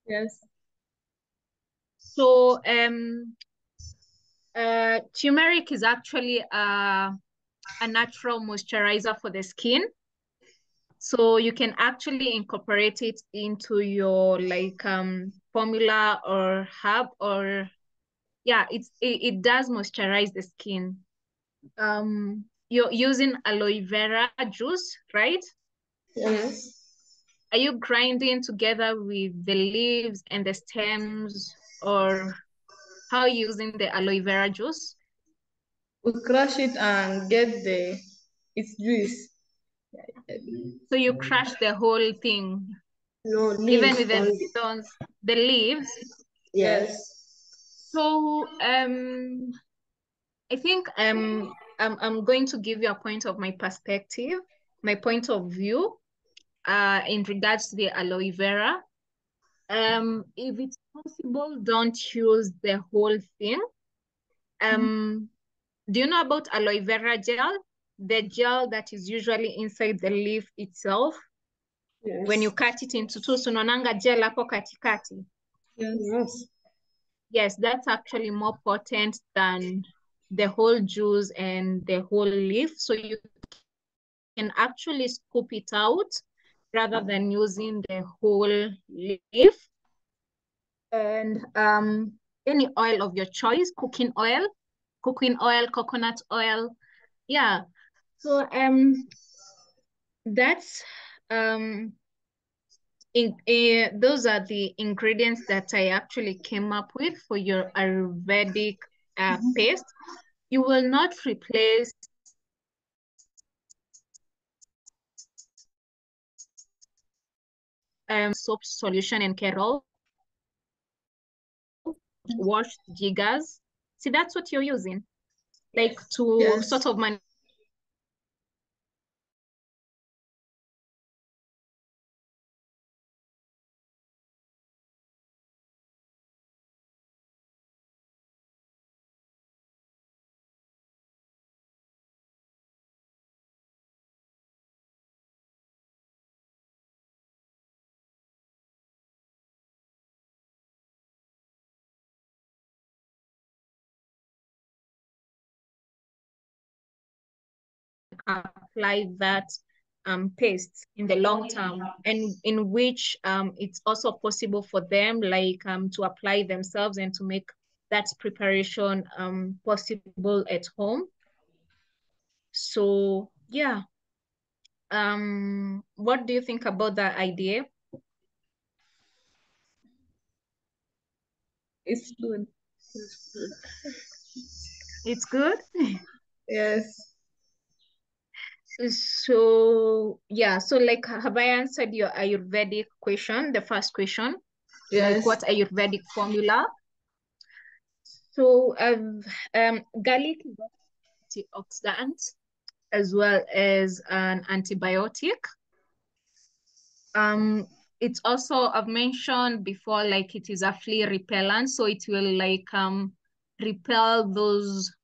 Yes. So turmeric is actually a natural moisturizer for the skin. So you can actually incorporate it into your like formula or herb, or yeah, it does moisturize the skin. You're using aloe vera juice, right? Yes. Are you grinding together with the leaves and the stems, or how are you using the aloe vera juice? We crush it and get its juice. So you crush the whole thing, No even leaves with the only. stones, the leaves. Yes. So I think I'm going to give you a point of my perspective, my point of view, in regards to the aloe vera. If it's possible, don't use the whole thing. Um, do you know about aloe vera gel? The gel that is usually inside the leaf itself. When you Yes. cut it into two, so unaonanga gel hapo katikati. Yes. Yes, that's actually more potent than the whole juice and the whole leaf. So you can actually scoop it out rather than using the whole leaf. And any oil of your choice, cooking oil, coconut oil. Yeah. So that's those are the ingredients that I actually came up with for your Ayurvedic paste. You will not replace soap solution and kettle, washed jiggers. See, that's what you're using, like to Yes. sort of manage apply that paste in the long term, and in which it's also possible for them like to apply themselves and to make that preparation possible at home. So yeah, what do you think about that idea? It's good. It's good. Yes. So yeah, so like have I answered your Ayurvedic question, the first question, like Yes. what Ayurvedic formula? So garlic is an antioxidant as well as an antibiotic. Um, it's also, I've mentioned before, like it is a flea repellent, so it will like repel those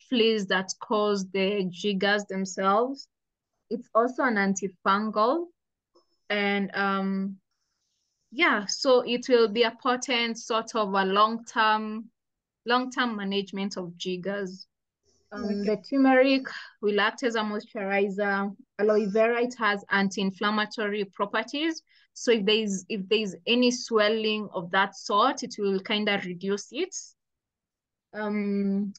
fleas that cause the jiggers themselves. It's also an antifungal, and yeah, so it will be a potent sort of a long-term management of jiggers. Okay. The turmeric will act as a moisturizer. Aloe vera, it has anti-inflammatory properties. So if there's any swelling of that sort, it will kind of reduce it. Um,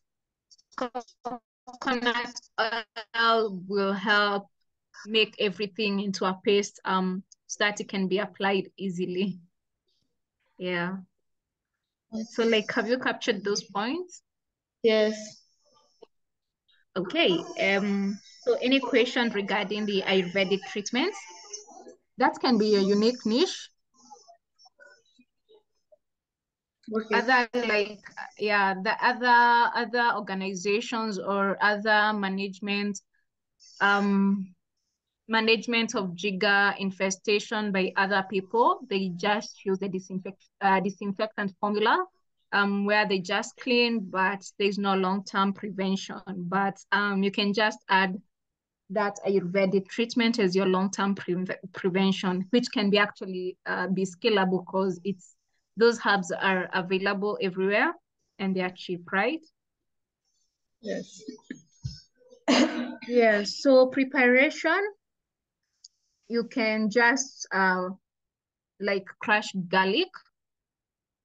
Coconut oil will help make everything into a paste so that it can be applied easily. Yeah. So like, have you captured those points? Yes. Okay. So any question regarding the Ayurvedic treatments? That can be a unique niche. Okay. Other like yeah, the other organizations or other management of jigger infestation by other people, they just use the disinfectant formula where they just clean, but there's no long-term prevention. But you can just add that Ayurvedic treatment as your long-term prevention, which can be actually be scalable because it's Those herbs are available everywhere and they are cheap, right? Yes. Yeah, so preparation, you can just like crush garlic,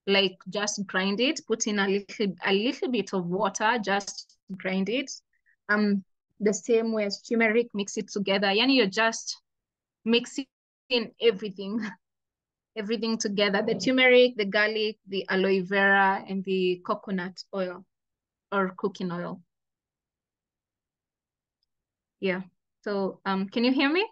like just grind it, put in a little bit of water, just grind it. The same way as turmeric, mix it together. Yani you're just mixing everything, everything together. The turmeric, the garlic, the aloe vera, and the coconut oil or cooking oil. Yeah. So can you hear me?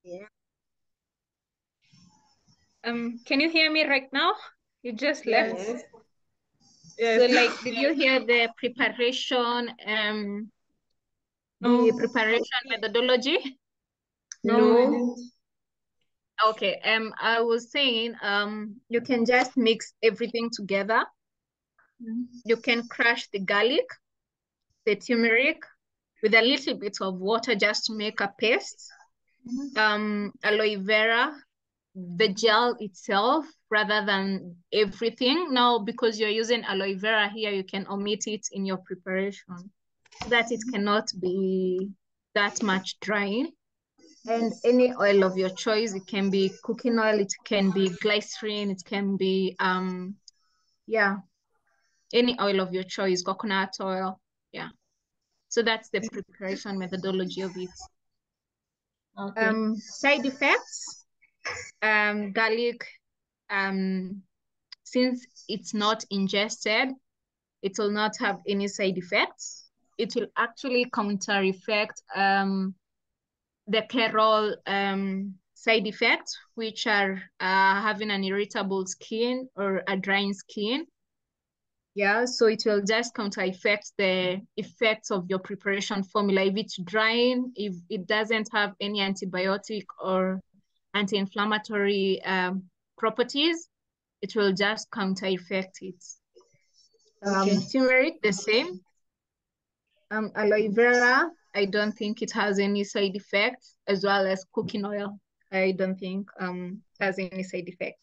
Yeah. Can you hear me right now? You just left. Yes. So Yes. like, did you hear the No. preparation methodology? No, we No. didn't. Okay. I was saying, you can just mix everything together. You can crush the garlic, the turmeric, with a little bit of water just to make a paste. Aloe vera, the gel itself rather than everything. Now, because you're using aloe vera here, you can omit it in your preparation so that it cannot be that much drying. And any oil of your choice, it can be cooking oil, it can be glycerin, it can be, yeah, any oil of your choice, coconut oil. Yeah. So that's the preparation methodology of it. Okay. Side effects, garlic, since it's not ingested, it will not have any side effects. It will actually counter effect the Carol side effects, which are having an irritable skin or a drying skin. Yeah, so it will just counter effect the effects of your preparation formula. If it's drying, if it doesn't have any antibiotic or anti-inflammatory properties, it will just counter effect it. Okay. Turmeric, the same. Aloe vera, I don't think it has any side effects, as well as cooking oil. I don't think has any side effects.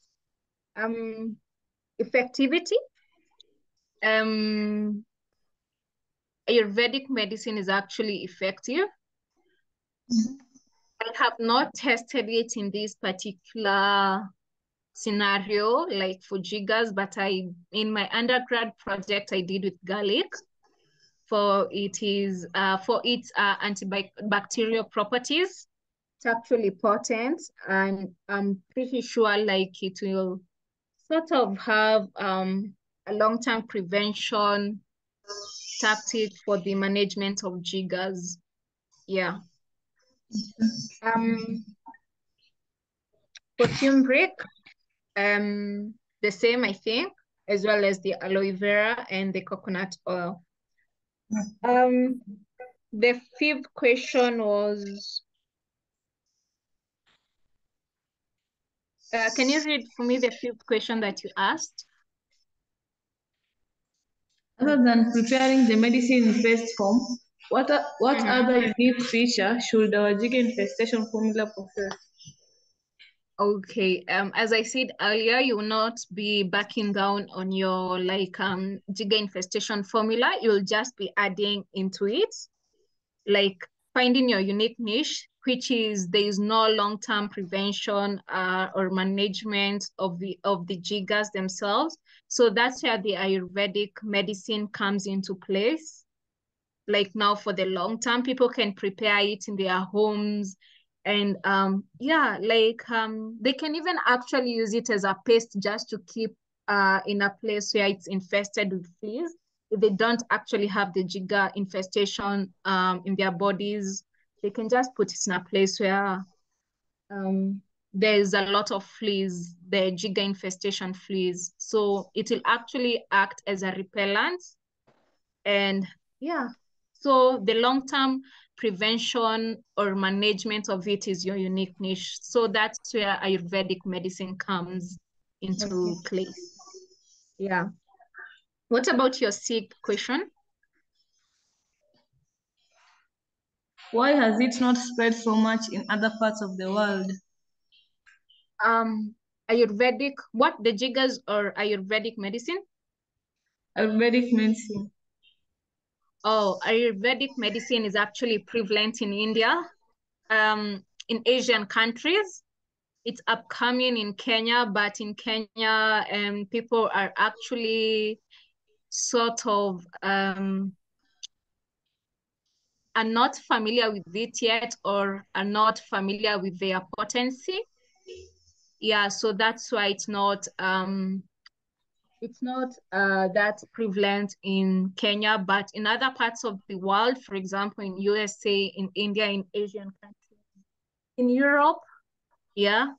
Effectivity. Ayurvedic medicine is actually effective. I have not tested it in this particular scenario, like for jiggers, but in my undergrad project I did with garlic for its antibacterial properties. It's actually potent, and I'm pretty sure like it will sort of have a long-term prevention tactic for the management of jiggers. Yeah. Um, for turmeric, the same, I think, as well as the aloe vera and the coconut oil. Um, the fifth question was, can you read for me the fifth question that you asked? Other than preparing the medicine in paste form, what other unique feature should our jigger infestation formula possess? Okay, as I said earlier, you will not be backing down on your like jigger infestation formula. You'll just be adding into it, like finding your unique niche, which is there is no long-term prevention or management of the jiggers themselves. So that's where the Ayurvedic medicine comes into place. Like now for the long term, people can prepare it in their homes, and yeah, like they can even actually use it as a paste just to keep in a place where it's infested with fleas, if they don't actually have the jigger infestation in their bodies, they can just put it in a place where there's a lot of fleas, the jigger infestation fleas. So it will actually act as a repellent. And yeah, so the long-term prevention or management of it is your unique niche. So that's where Ayurvedic medicine comes into place. Yeah. What about your sick question? Why has it not spread so much in other parts of the world? Ayurvedic, what, the jiggers or Ayurvedic medicine? Ayurvedic medicine. Oh, Ayurvedic medicine is actually prevalent in India, in Asian countries. It's upcoming in Kenya, but in Kenya, people are actually sort of are not familiar with it yet, or are not familiar with their potency. Yeah, so that's why it's not that prevalent in Kenya, but in other parts of the world, for example, in USA, in India, in Asian countries, in Europe, yeah,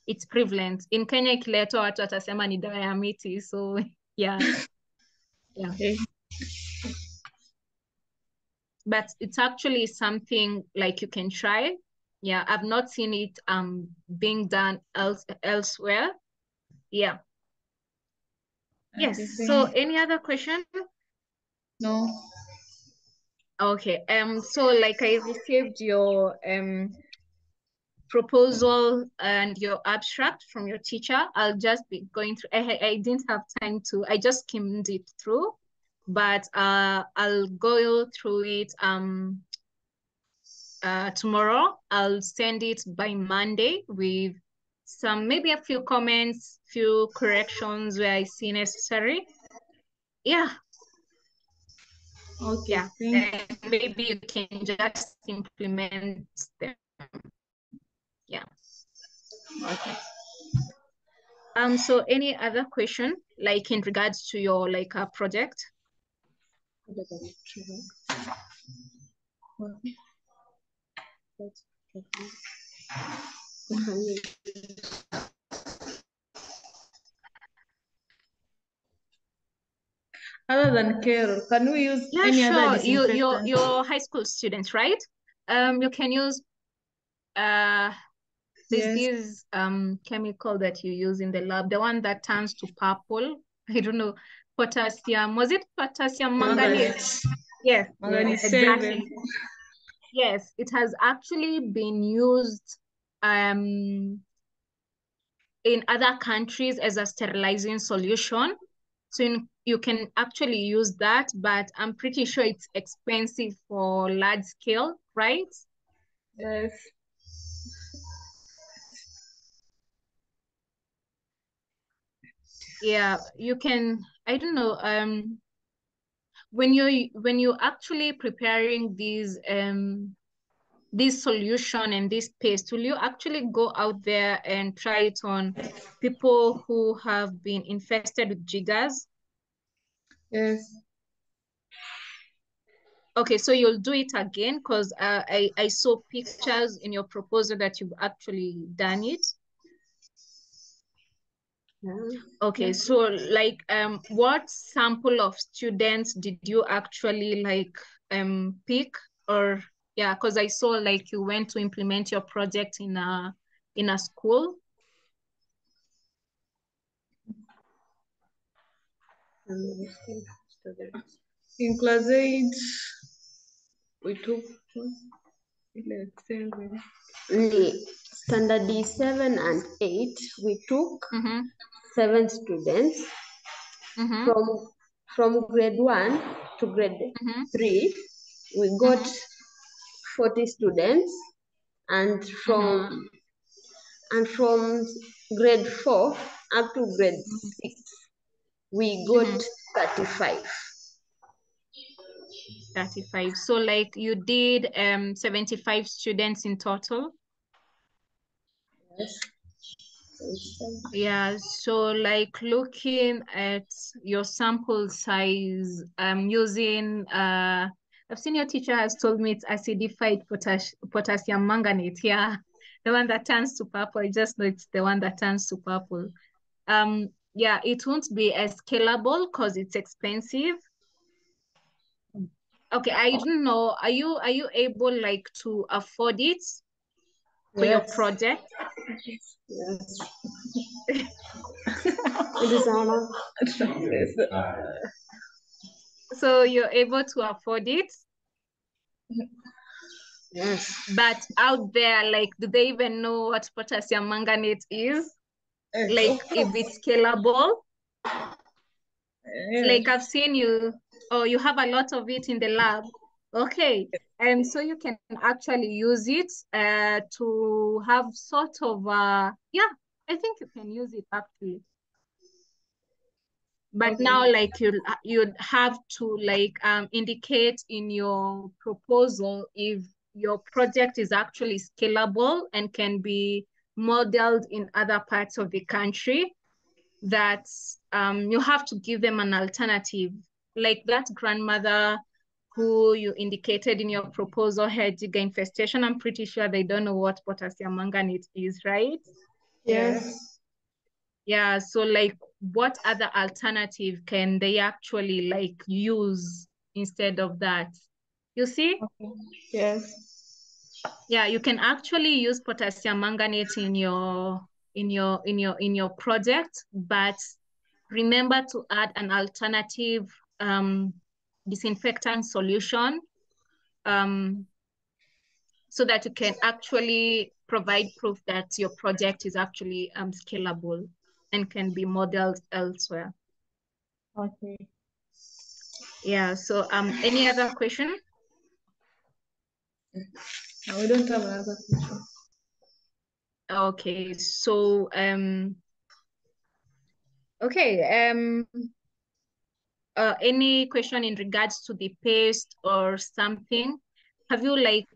it's prevalent. In Kenya ikiletwa watu watasema ni dawa ya miti, so yeah. Yeah. Okay. But it's actually something like you can try. Yeah, I've not seen it being done elsewhere. Yeah. Yes. So any other question? No. Okay. So like I received your proposal and your abstract from your teacher. I'll just be going through. I didn't have time to. I just skimmed it through, but I'll go through it tomorrow. I'll send it by Monday with some, maybe a few comments, few corrections where I see necessary. Yeah. Okay. Yeah. And maybe you can just implement them. Yeah. Okay. So any other question, like in regards to your project? Other than Carol, can we use Yeah, any sure. other disinfectant? You're high school students, right? You can use there's Yes. this chemical that you use in the lab, the one that turns to purple. I don't know, potassium. Was it potassium manganese? Yes, Manganese exactly. 7. Yes, it has actually been used in other countries as a sterilizing solution. So you can actually use that, but I'm pretty sure it's expensive for large scale, right? Yes. Yeah, you can, I don't know, when you're actually preparing this solution and this paste, will you actually go out there and try it on people who have been infested with jiggers? Yes. Okay, so you'll do it again because I saw pictures in your proposal that you've actually done it. Okay, so like what sample of students did you actually pick? Or yeah, because I saw like you went to implement your project in a school. In class 8, we took standard D7 and 8, we took 7 students. From grade 1 to grade 3, we got 40 students, and from grade 4 up to grade 6, we got 35. 35. So like you did 75 students in total? Yes. Yeah, so like looking at your sample size, using I've seen your teacher has told me it's acidified potassium manganate. Yeah, the one that turns to purple. I just know it's the one that turns to purple. Yeah, it won't be as scalable because it's expensive. Okay, I don't know. Are you able like to afford it for your project? Yes. It is honor. So you're able to afford it? Yes. But out there, like, do they even know what potassium manganate is? Like, if it's scalable? Yes. Like, I've seen you, or you have a lot of it in the lab. Okay. And so you can actually use it to have sort of, yeah, I think you can use it actually. But Okay. now, like, you'd have to like indicate in your proposal if your project is actually scalable and can be modeled in other parts of the country, that you have to give them an alternative. Like that grandmother who you indicated in your proposal had digger infestation, I'm pretty sure they don't know what potassium manganate is, right? Yes. Yeah, so like what other alternative can they actually like use instead of that? You see? Okay. Yes. Yeah, you can actually use potassium manganate in your project, but remember to add an alternative disinfectant solution so that you can actually provide proof that your project is actually scalable and can be modeled elsewhere. Okay. Yeah, so any other question? Now we don't have another question. Okay, so any question in regards to the paste or something? Have you like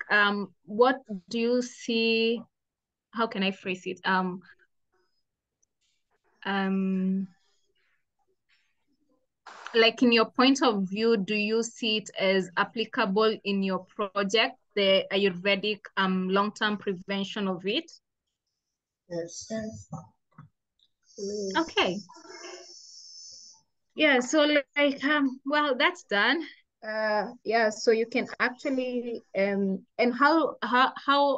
what do you see? How can I phrase it? Like in your point of view, do you see it as applicable in your project, the Ayurvedic long-term prevention of it? Yes. Yes. Okay. Yeah, so like well, that's done. Yeah, so you can actually and how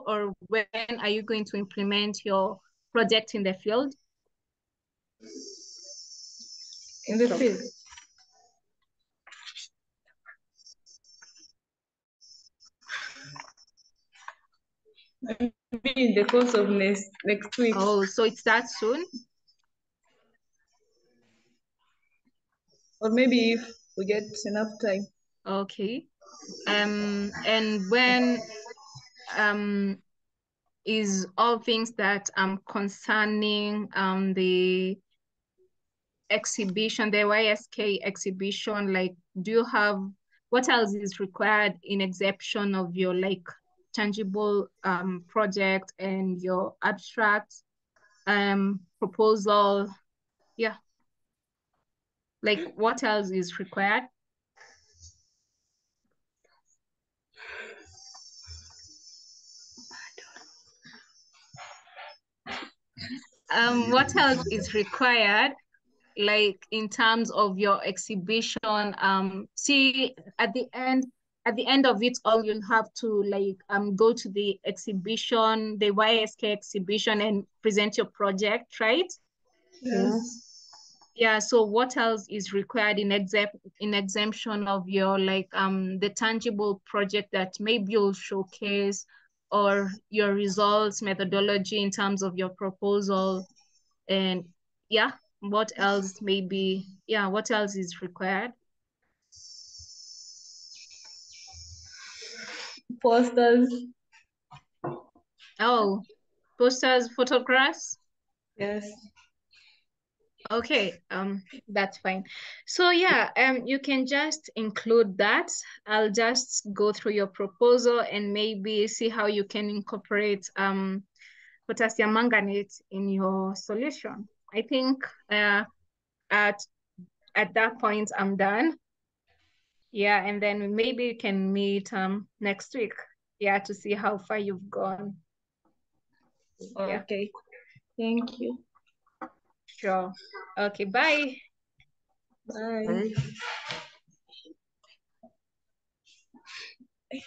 or when are you going to implement your project in the field? In the field. Maybe in the course of next week. Oh, so it starts soon? Or maybe if we get enough time. Okay. And when is all things that concerning the exhibition, the YSK exhibition, like do you have, what else is required in exception of your like tangible project and your abstract proposal? Yeah, like what else is required? What else is required, like in terms of your exhibition? See, at the end of it all, you'll have to like go to the exhibition, the YSK exhibition, and present your project, right? Yes. Yeah, so what else is required in exemption of your like the tangible project that maybe you'll showcase, or your results, methodology in terms of your proposal? And yeah, what else maybe, yeah, what else is required? Posters. Oh, posters, photographs? Yes. Okay, that's fine. So yeah, you can just include that. I'll just go through your proposal and maybe see how you can incorporate potassium manganate in your solution. I think at that point I'm done. Yeah, and then maybe you can meet next week. Yeah, to see how far you've gone. Yeah. Okay. Thank you. Sure. Okay, bye. Bye. Bye.